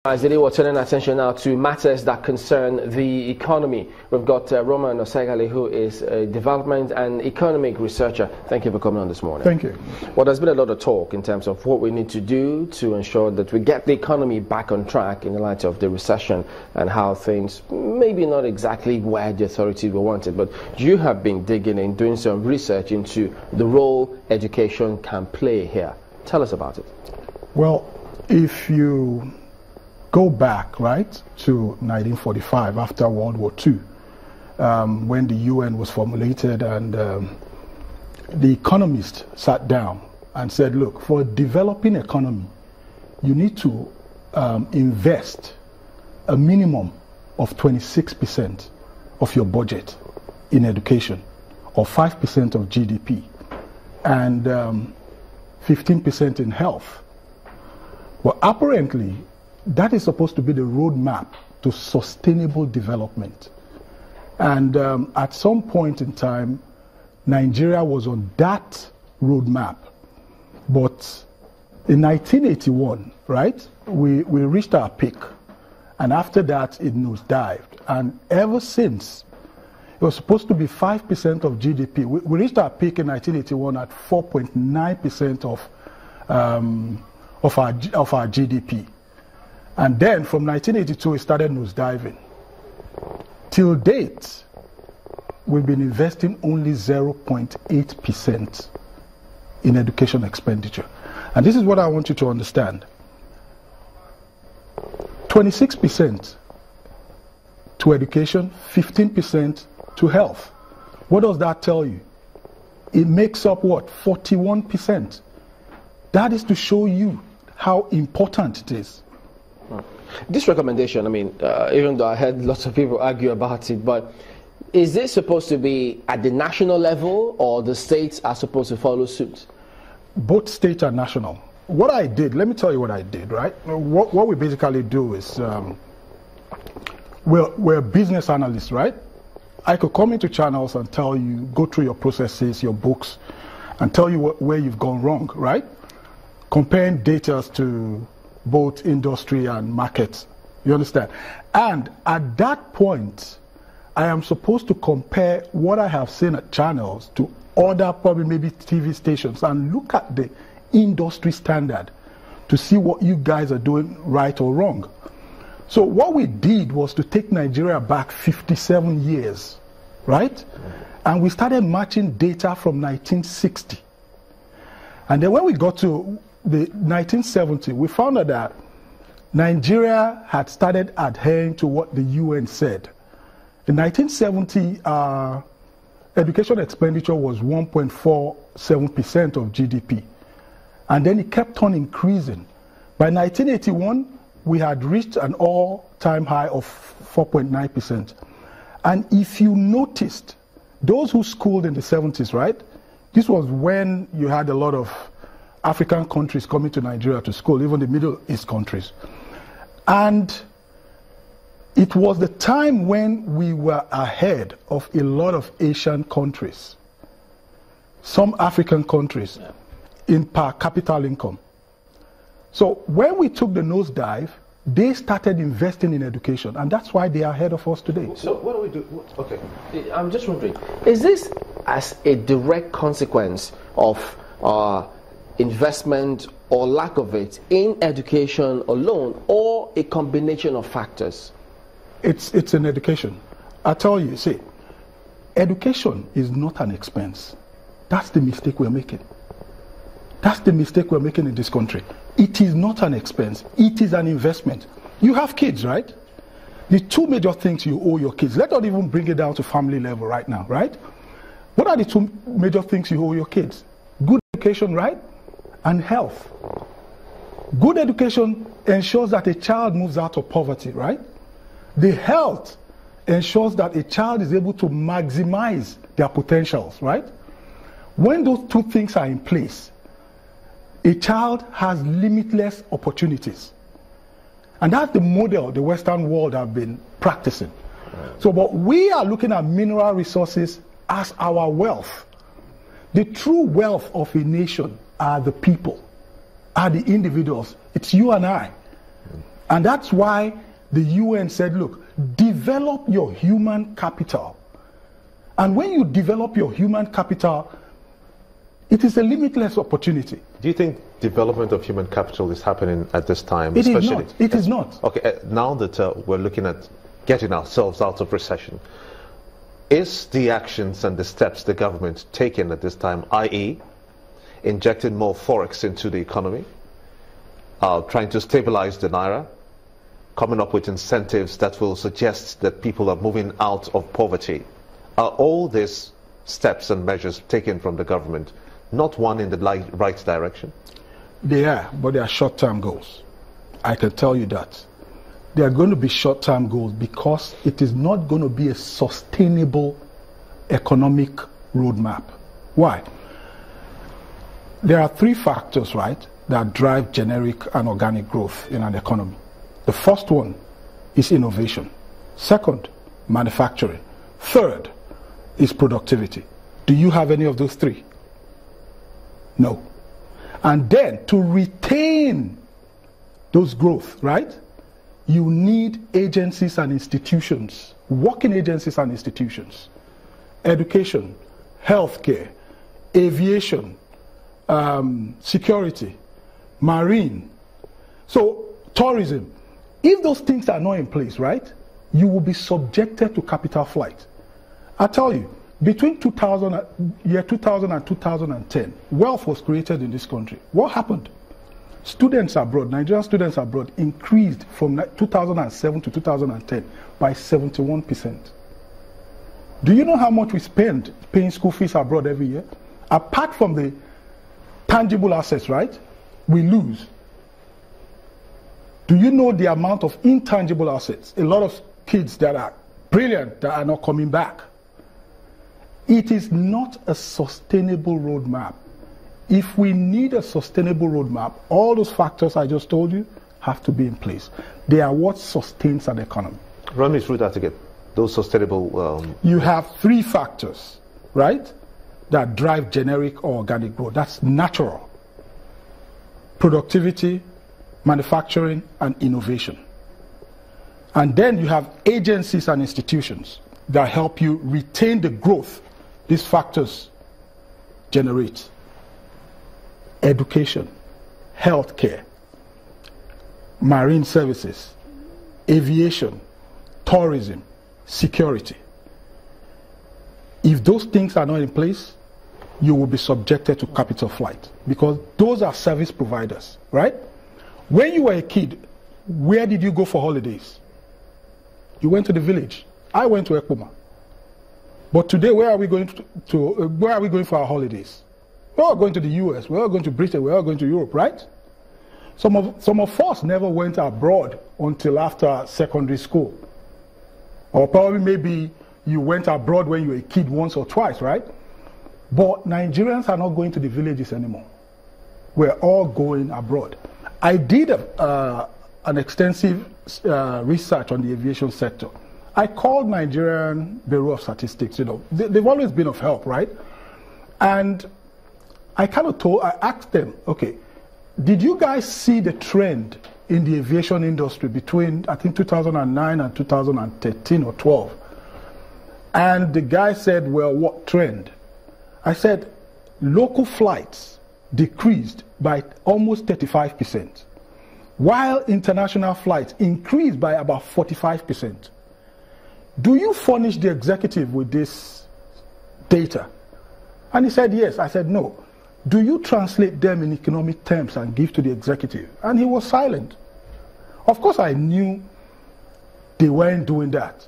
Today we're turning attention now to matters that concern the economy. We've got Roman Oseghale, who is a development and economic researcher. Thank you for coming on this morning. Thank you. Well, there's been a lot of talk in terms of what we need to do to ensure that we get the economy back on track in the light of the recession and how things maybe not exactly where the authorities were wanted. But you have been digging in, doing some research into the role education can play here. Tell us about it. Well, if you go back, right, to 1945, after World War II, when the UN was formulated, and the economists sat down and said, look, for a developing economy, you need to invest a minimum of 26% of your budget in education, or 5% of GDP, and 15% in health. Well, apparently, that is supposed to be the roadmap to sustainable development. And at some point in time, Nigeria was on that roadmap. But in 1981, right, we reached our peak. And after that, it nosedived. And ever since, it was supposed to be 5% of GDP. We reached our peak in 1981 at 4.9% of our GDP. And then from 1982, it started nosediving. Till date, we've been investing only 0.8% in education expenditure. And this is what I want you to understand. 26% to education, 15% to health. What does that tell you? It makes up what? 41%. That is to show you how important it is. This recommendation, I mean, even though I heard lots of people argue about it, but is this supposed to be at the national level, or the states are supposed to follow suit? Both state and national. What I did, let me tell you what I did, right? What we basically do is, we're business analysts, right? I could come into channels and tell you, go through your processes, your books, and tell you where you've gone wrong, right? Comparing data to both industry and markets. You understand? And at that point, I am supposed to compare what I have seen at channels to other probably maybe TV stations and look at the industry standard to see what you guys are doing right or wrong. So what we did was to take Nigeria back 57 years, right? And we started matching data from 1960. And then when we got to the 1970, we found out that Nigeria had started adhering to what the UN said. In 1970, education expenditure was 1.47% of GDP. And then it kept on increasing. By 1981, we had reached an all-time high of 4.9%. And if you noticed, those who schooled in the 70s, right? This was when you had a lot of African countries coming to Nigeria to school, even the Middle East countries. And it was the time when we were ahead of a lot of Asian countries, some African countries, in per capita income. So when we took the nosedive, they started investing in education, and that's why they are ahead of us today. So what do we do? Okay, I'm just wondering, is this as a direct consequence of investment or lack of it in education alone, or a combination of factors? It's an education. I tell you, see, education is not an expense. That's the mistake we're making. That's the mistake we're making in this country. It is not an expense. It is an investment. You have kids, right? The two major things you owe your kids, let's not even bring it down to family level right now, right? What are the two major things you owe your kids? Good education, right? And health. Good education ensures that a child moves out of poverty, right? The health ensures that a child is able to maximize their potentials, right? When those two things are in place, a child has limitless opportunities. And that's the model the Western world have been practicing. So, but we are looking at mineral resources as our wealth. The true wealth of a nation are the people, are the individuals. It's you and I. And that's why the UN said, look, develop your human capital. And when you develop your human capital, it is a limitless opportunity. Do you think development of human capital is happening at this time? It is not. It is not. Okay, now that we're looking at getting ourselves out of recession, is the actions and the steps the government taking at this time, i.e., injecting more forex into the economy, trying to stabilize the naira, coming up with incentives that will suggest that people are moving out of poverty, are all these steps and measures taken from the government not one in the right direction? They are, but they are short-term goals. I can tell you that. They are going to be short-term goals because it is not going to be a sustainable economic roadmap. Why? There are three factors, right, that drive generic and organic growth in an economy. The first one is innovation. Second, manufacturing. Third is productivity. Do you have any of those three? No. And then to retain those growth, right, you need agencies and institutions, working agencies and institutions, education, healthcare, aviation, security, marine, so tourism. If those things are not in place, right, you will be subjected to capital flight. I tell you, between 2000 and 2010, wealth was created in this country. What happened? Students abroad, Nigerian students abroad, increased from 2007 to 2010 by 71%. Do you know how much we spend paying school fees abroad every year? Apart from the tangible assets, right, we lose. Do you know the amount of intangible assets? A lot of kids that are brilliant that are not coming back. It is not a sustainable roadmap. If we need a sustainable roadmap, all those factors I just told you have to be in place. They are what sustains an economy. Run me through that again. Those sustainable... You have three factors, right, that drive generic or organic growth. That's natural. Productivity, manufacturing, and innovation. And then you have agencies and institutions that help you retain the growth these factors generate. Education, healthcare, marine services, aviation, tourism, security. If those things are not in place, you will be subjected to capital flight because those are service providers, right? When you were a kid, where did you go for holidays? You went to the village. I went to Ekpoma. But today, where are we going where are we going for our holidays? We're all going to the US, we're all going to Britain, we're all going to Europe, right? Some of us never went abroad until after secondary school. Or probably maybe you went abroad when you were a kid once or twice, right? But Nigerians are not going to the villages anymore. We're all going abroad. I did an extensive research on the aviation sector. I called Nigerian Bureau of Statistics, you know, they've always been of help, right? And I asked them, okay, did you guys see the trend in the aviation industry between, I think, 2009 and 2013 or 12? And the guy said, well, what trend? I said, local flights decreased by almost 35%, while international flights increased by about 45%. Do you furnish the executive with this data? And he said, yes. I said, no. Do you translate them in economic terms and give to the executive? And he was silent. Of course, I knew they weren't doing that.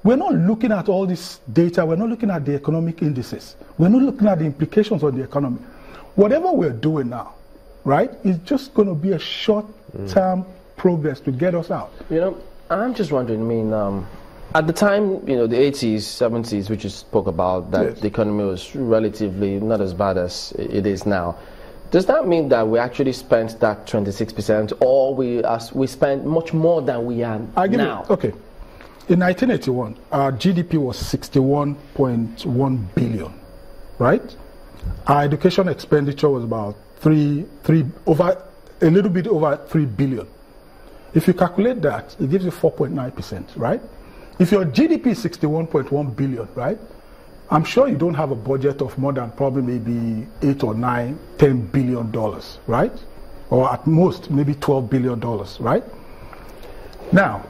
We're not looking at all this data. We're not looking at the economic indices. We're not looking at the implications on the economy. Whatever we're doing now, right, is just going to be a short-term progress to get us out. You know, I'm just wondering, I mean, at the time, you know, the 80s, 70s, which you spoke about, that yes, the economy was relatively not as bad as it is now. Does that mean that we actually spent that 26%, or we spent much more than we are now? Okay. In 1981, our GDP was 61.1 billion, right? Our education expenditure was about a little bit over 3 billion. If you calculate that, it gives you 4.9%, right? If your GDP is 61.1 billion, right? I'm sure you don't have a budget of more than probably maybe 8 or 9, 10 billion dollars, right? Or at most maybe 12 billion dollars, right? Now,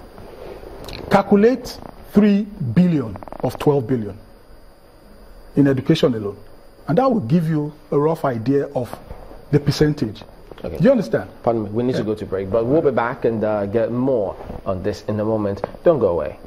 calculate 3 billion of 12 billion in education alone, and that will give you a rough idea of the percentage. Okay. Do you understand? Pardon me, we need to go to break, but we'll be back and get more on this in a moment. Don't go away.